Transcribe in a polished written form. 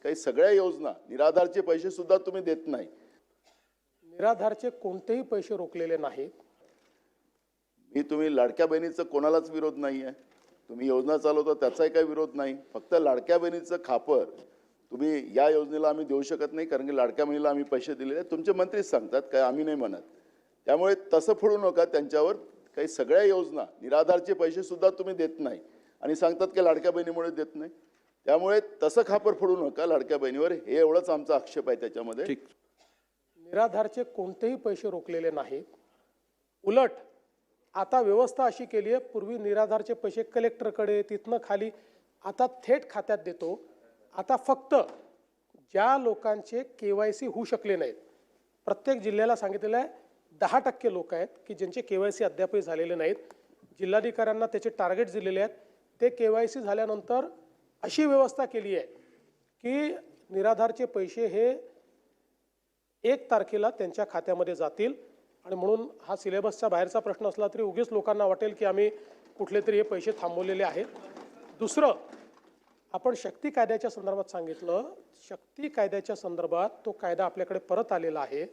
काही सगळ्या योजना निराधारचे पैसे सुद्धा तुम्ही देत नाही. निराधारचे कोणतेही पैसे रोखलेले नाहीत. मी तुम्ही लाडक्या बहिणीचं कोणालाच विरोध नाही आहे. तुम्ही योजना चालवता त्याचाही काही विरोध नाही. फक्त लाडक्या बहिणीचं खापर तुम्ही या योजनेला आम्ही देऊ शकत नाही कारण की लाडक्या बहिणीला आम्ही पैसे दिलेले आहेत. तुमचे मंत्रीच सांगतात, काय आम्ही नाही म्हणत. त्यामुळे तसं फोडू नका त्यांच्यावर. काही सगळ्या योजना निराधारचे पैसे सुद्धा तुम्ही देत नाही आणि सांगतात की लाडक्या बहिणीमुळे देत नाही. त्यामुळे तसं खापर फोडू नका लाडक्या बहिणीवर. हे एवढंच आमचा आक्षेप आहे त्याच्यामध्ये. निराधारचे कोणतेही पैसे रोखलेले नाहीत. उलट आता व्यवस्था अशी केली आहे, पूर्वी निराधारचे पैसे कलेक्टरकडे तिथनं खाली, आता थेट खात्यात देतो. आता फक्त ज्या लोकांचे KYC होऊ शकले नाहीत, प्रत्येक जिल्ह्याला सांगितलेलं आहे 10% लोक आहेत की ज्यांचे KYC अद्यापही झालेले नाहीत. जिल्हाधिकाऱ्यांना त्याचे टार्गेट दिलेले आहेत. ते KYC झाल्यानंतर अशी व्यवस्था केली आहे की निराधारचे पैसे हे 1 तारखेला त्यांच्या खात्यामध्ये जातील. आणि म्हणून हा सिलेबसच्या बाहेरचा प्रश्न असला तरी उगीच लोकांना वाटेल की आम्ही कुठले तरी हे पैसे थांबवलेले आहेत. दुसरं, आपण शक्ती कायद्याच्या संदर्भात सांगितलं. शक्ती कायद्याच्या संदर्भात तो कायदा आपल्याकडे परत आलेला आहे.